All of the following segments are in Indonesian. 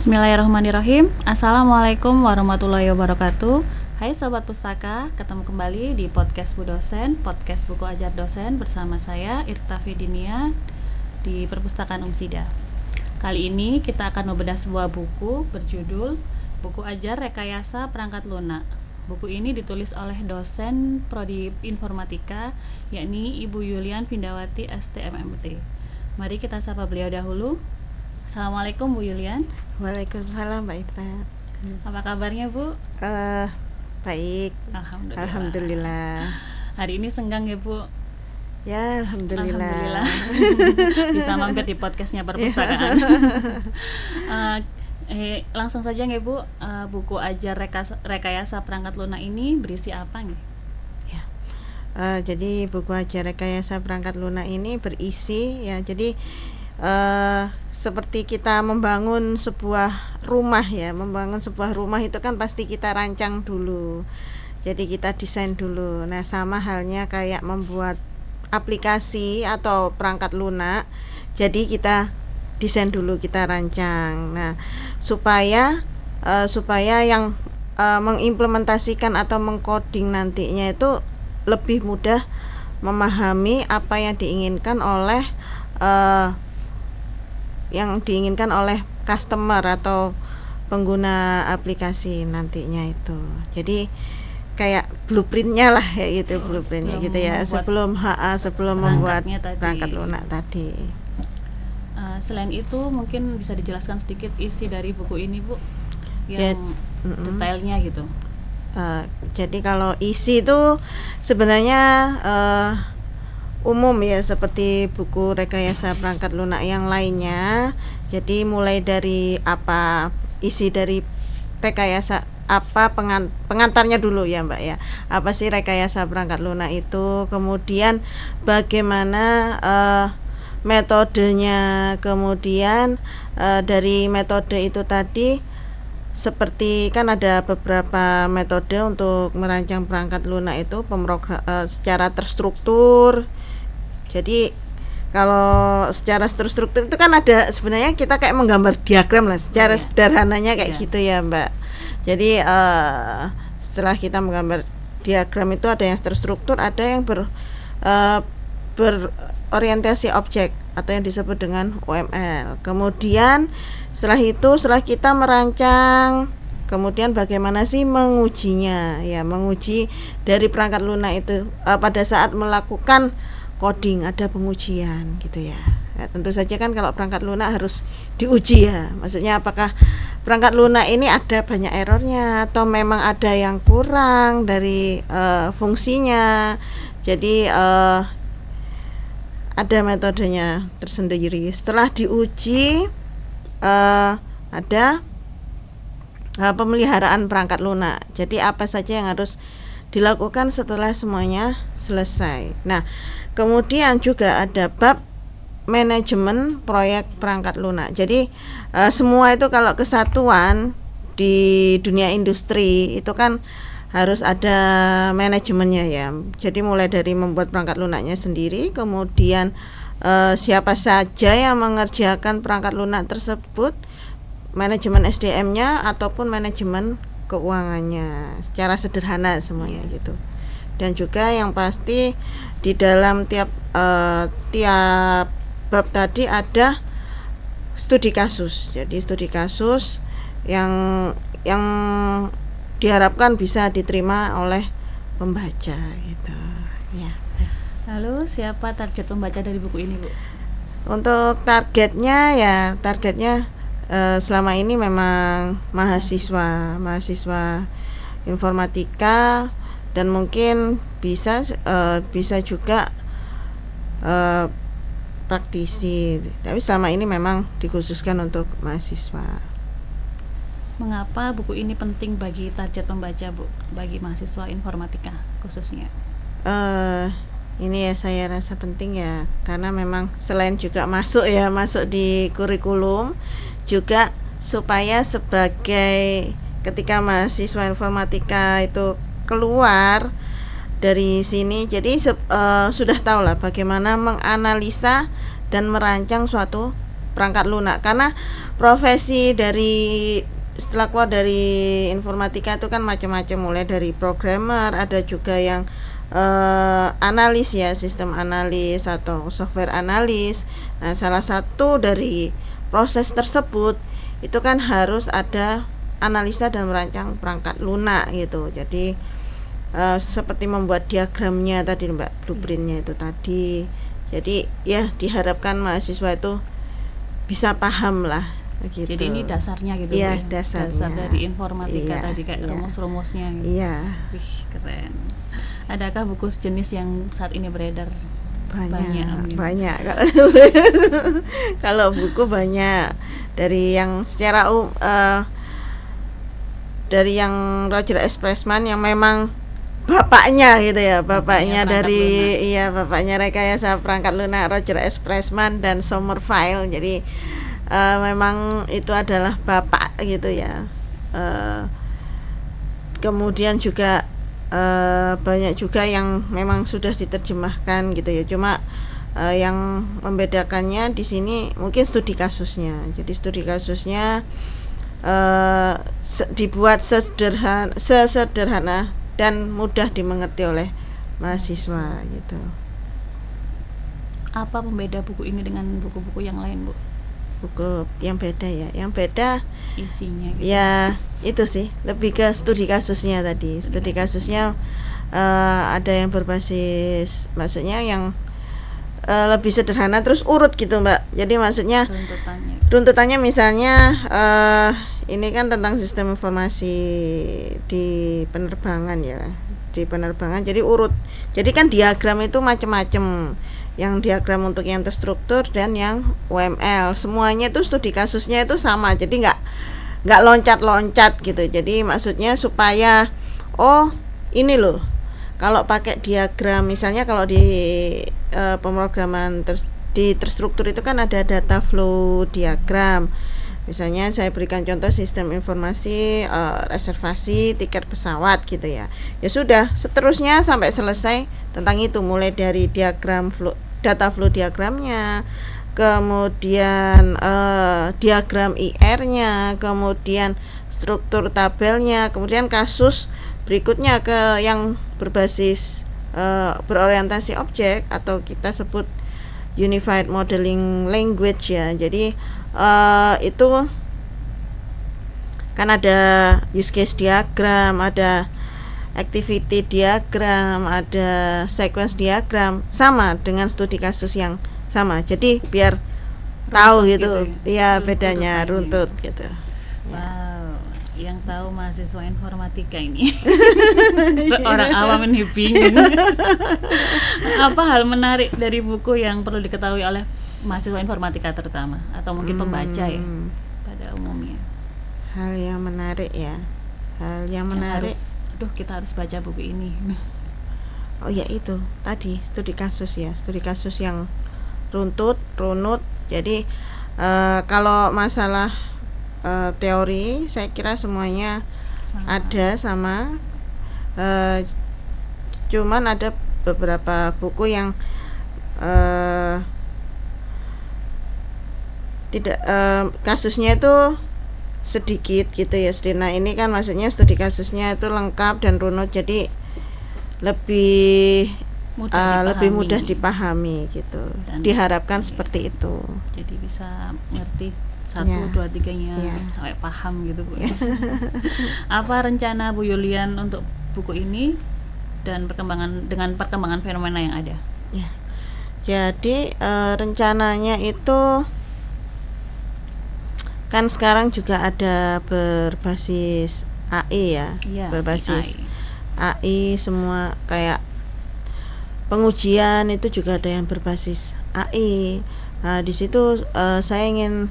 Bismillahirrahmanirrahim. Assalamualaikum warahmatullahi wabarakatuh. Hai Sobat Pustaka, ketemu kembali di podcast Bu Dosen, podcast buku ajar dosen bersama saya Irta Fidinia di Perpustakaan Umsida. Kali ini kita akan membedah sebuah buku berjudul Buku Ajar Rekayasa Perangkat Lunak. Buku ini ditulis oleh dosen Prodi Informatika, yakni Ibu Yulian Pindawati STMMT. Mari kita sapa beliau dahulu. Assalamualaikum Bu Yulian. Waalaikumsalam Mbak Ita. Apa kabarnya Bu? Baik. Alhamdulillah. Hari ini senggang ya Bu? Ya, alhamdulillah. Bisa mampir di podcastnya Perpustakaan. Langsung saja nggak Bu, buku ajar rekayasa perangkat lunak ini berisi apa nih? Ya. Jadi buku ajar rekayasa perangkat lunak ini berisi ya. Jadi seperti kita membangun sebuah rumah ya, membangun sebuah rumah itu kan pasti kita rancang dulu. Jadi kita desain dulu. Nah, sama halnya kayak membuat aplikasi atau perangkat lunak. Jadi kita desain dulu, kita rancang. Nah, supaya yang mengimplementasikan atau mengcoding nantinya itu lebih mudah memahami apa yang diinginkan oleh customer atau pengguna aplikasi nantinya itu. Jadi kayak blueprintnya lah ya gitu, blueprintnya gitu ya, sebelum membuat perangkat lunak tadi. Selain itu mungkin bisa dijelaskan sedikit isi dari buku ini Bu, yang detailnya gitu. Jadi kalau isi itu sebenarnya umum ya, seperti buku rekayasa perangkat lunak yang lainnya. Jadi mulai dari apa isi dari rekayasa, apa pengantarnya dulu ya Mbak ya. Apa sih rekayasa perangkat lunak itu, kemudian bagaimana metodenya, kemudian dari metode itu tadi, seperti kan ada beberapa metode untuk merancang perangkat lunak itu secara terstruktur. Jadi kalau secara terstruktur itu kan ada, sebenarnya kita kayak menggambar diagram lah, secara sederhananya kayak gitu ya Mbak. Jadi setelah kita menggambar diagram itu ada yang terstruktur, ada yang berorientasi objek atau yang disebut dengan OML. Kemudian setelah kita merancang, kemudian bagaimana sih mengujinya ya, menguji dari perangkat lunak itu pada saat melakukan coding ada pengujian gitu ya. Tentu saja kan kalau perangkat lunak harus diuji ya, maksudnya apakah perangkat lunak ini ada banyak errornya atau memang ada yang kurang dari fungsinya. Jadi ada metodenya tersendiri. Setelah diuji ada pemeliharaan perangkat lunak. Jadi apa saja yang harus dilakukan setelah semuanya selesai. Nah, kemudian juga ada bab manajemen proyek perangkat lunak. Jadi semua itu kalau kesatuan di dunia industri itu kan harus ada manajemennya ya. Jadi mulai dari membuat perangkat lunaknya sendiri, kemudian siapa saja yang mengerjakan perangkat lunak tersebut, manajemen SDM-nya ataupun manajemen keuangannya, secara sederhana semuanya gitu. Dan juga yang pasti di dalam tiap bab tadi ada studi kasus. Jadi studi kasus yang diharapkan bisa diterima oleh pembaca gitu ya. Lalu siapa target pembaca dari buku ini Bu? Untuk targetnya selama ini memang mahasiswa informatika, dan mungkin bisa juga praktisi, tapi selama ini memang dikhususkan untuk mahasiswa. Mengapa buku ini penting bagi target pembaca Bu, bagi mahasiswa informatika khususnya? Ini ya saya rasa penting ya, karena memang selain juga masuk di kurikulum, juga supaya sebagai ketika mahasiswa informatika itu keluar dari sini, jadi sudah tahu lah bagaimana menganalisa dan merancang suatu perangkat lunak, karena profesi dari setelah keluar dari informatika itu kan macam-macam, mulai dari programmer, ada juga yang analis ya, sistem analis atau software analis. Nah, salah satu dari proses tersebut itu kan harus ada analisa dan merancang perangkat lunak gitu. Jadi seperti membuat diagramnya tadi Mbak, blueprintnya itu tadi. Jadi ya diharapkan mahasiswa itu bisa paham lah gitu. Jadi ini dasarnya gitu ya, Bu, dasar dari informatika tadi kayak iya. rumus-rumusnya gitu. Iya. Wih, keren. Adakah buku sejenis yang saat ini beredar? Banyak. Kalau buku banyak, dari yang secara dari yang Roger S. Pressman yang memang bapaknya gitu ya, bapaknya dari bapaknya rekayasa perangkat lunak Roger S. Pressman dan Sommerville. Jadi memang itu adalah bapak gitu ya. Kemudian juga banyak juga yang memang sudah diterjemahkan gitu ya. Cuma yang membedakannya di sini mungkin studi kasusnya. Jadi studi kasusnya dibuat sesederhana dan mudah dimengerti oleh mahasiswa gitu. Apa pembeda buku ini dengan buku-buku yang lain, Bu? Buku yang beda ya, yang beda isinya gitu. Ya itu sih, lebih ke studi kasusnya tadi. Studi kasusnya ada yang berbasis, maksudnya yang lebih sederhana terus urut gitu Mbak. Jadi maksudnya runtutannya misalnya ini kan tentang sistem informasi di penerbangan ya, di penerbangan. Jadi urut. Jadi kan diagram itu macam-macam. Yang diagram untuk yang terstruktur dan yang UML, semuanya itu studi kasusnya itu sama. Jadi nggak loncat-loncat gitu. Jadi maksudnya supaya ini loh, kalau pakai diagram misalnya, kalau di pemrograman di terstruktur itu kan ada data flow diagram. Misalnya saya berikan contoh sistem informasi reservasi tiket pesawat gitu ya. Ya sudah, seterusnya sampai selesai tentang itu, mulai dari diagram flow, data flow diagramnya, kemudian diagram IR-nya, kemudian struktur tabelnya, kemudian kasus berikutnya ke yang berbasis berorientasi objek atau kita sebut Unified Modeling Language ya. Jadi itu kan ada use case diagram, ada activity diagram, ada sequence diagram, sama dengan studi kasus yang sama. Jadi biar tahu gitu ya bedanya runtut gitu. Wow, yang tahu mahasiswa informatika ini. Orang awam ini bingung. Apa hal menarik dari buku yang perlu diketahui oleh mahasiswa informatika terutama, atau mungkin pembaca ya pada umumnya? Hal yang menarik ya, hal yang menarik. Kita harus baca buku ini. Oh ya, itu tadi studi kasus ya, studi kasus yang runut. Jadi kalau masalah teori saya kira semuanya ada sama. Cuman ada beberapa buku yang tidak kasusnya itu sedikit gitu ya. Nah ini kan maksudnya studi kasusnya itu lengkap dan runut, jadi lebih mudah dipahami gitu. Dan diharapkan seperti itu. Jadi bisa ngerti 1, 2, 3-nya sampai paham gitu Bu. Apa rencana Bu Yulian untuk buku ini dan perkembangan fenomena yang ada? Ya. Jadi rencananya itu kan sekarang juga ada berbasis AI ya, berbasis AI semua, kayak pengujian itu juga ada yang berbasis AI. Nah di situ saya ingin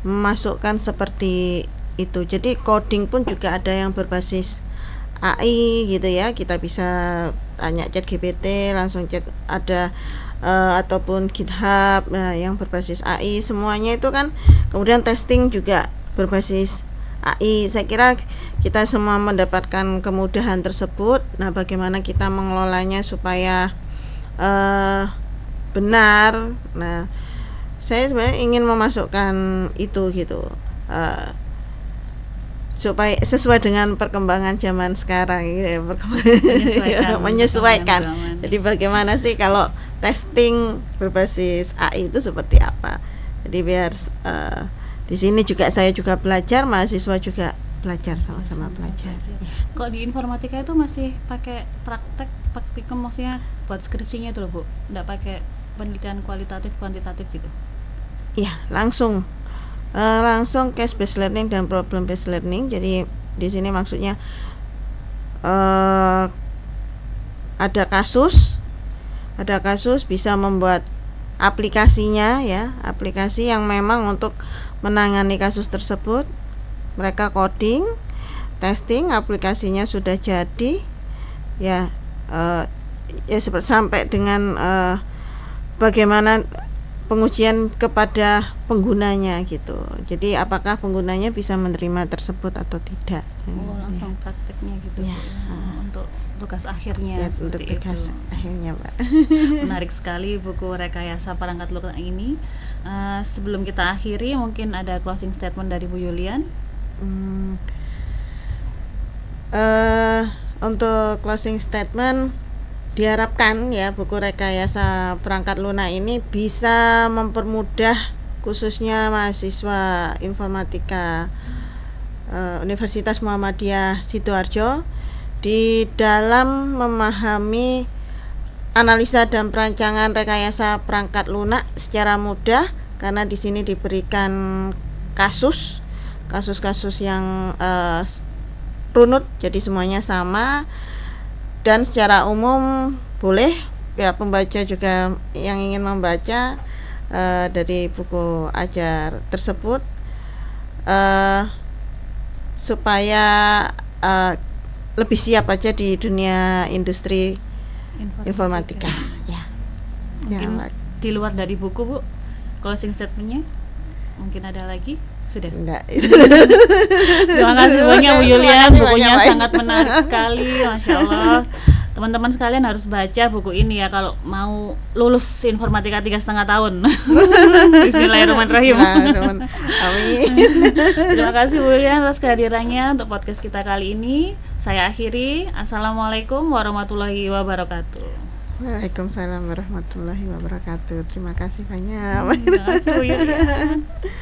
memasukkan seperti itu. Jadi coding pun juga ada yang berbasis AI gitu ya. Kita bisa tanya ChatGPT, langsung chat, ada ataupun GitHub yang berbasis AI, semuanya itu kan. Kemudian testing juga berbasis AI. Saya kira kita semua mendapatkan kemudahan tersebut. Nah bagaimana kita mengelolanya supaya benar. Nah saya sebenarnya ingin memasukkan itu gitu, supaya sesuai dengan perkembangan zaman sekarang gitu ya, menyesuaikan. Jadi bagaimana sih kalau testing berbasis AI itu seperti apa? Jadi biar di sini juga saya juga belajar, mahasiswa juga belajar, sama-sama belajar. Kok di informatika itu masih pakai praktikum, maksudnya buat skripsinya itu loh Bu, nggak pakai penelitian kualitatif kuantitatif gitu? Iya, langsung case based learning dan problem based learning. Jadi di sini maksudnya ada kasus bisa membuat aplikasinya ya, aplikasi yang memang untuk menangani kasus tersebut. Mereka coding, testing, aplikasinya sudah jadi ya, sampai dengan bagaimana pengujian kepada penggunanya gitu. Jadi apakah penggunanya bisa menerima tersebut atau tidak. Langsung prakteknya gitu ya. Untuk tugas akhirnya ya, untuk tugas akhirnya, Mbak. Menarik sekali buku Rekayasa Perangkat Lunak ini. Sebelum kita akhiri, mungkin ada closing statement dari Bu Yulian. Untuk closing statement, diharapkan ya buku Rekayasa Perangkat Lunak ini bisa mempermudah khususnya mahasiswa informatika Universitas Muhammadiyah Sidoarjo di dalam memahami analisa dan perancangan rekayasa perangkat lunak secara mudah, karena di sini diberikan kasus-kasus yang runut, jadi semuanya sama. Dan secara umum boleh ya pembaca juga yang ingin membaca dari buku ajar tersebut, supaya lebih siap aja di dunia industri informatika. Ya. Mungkin ya, di luar dari buku Bu, closing statementnya mungkin ada lagi? Sudah? Enggak. Terima kasih banyak Bu Yulian, bukunya sangat menarik sekali, Masya Allah. Teman-teman sekalian harus baca buku ini ya kalau mau lulus informatika 3,5 tahun. Bismillahirrahmanirrahim. Amin. Terima kasih Bu Yulian atas kehadirannya untuk podcast kita kali ini. Saya akhiri. Assalamualaikum warahmatullahi wabarakatuh. Waalaikumsalam warahmatullahi wabarakatuh. Terima kasih banyak. Terima kasih Bu Yulian.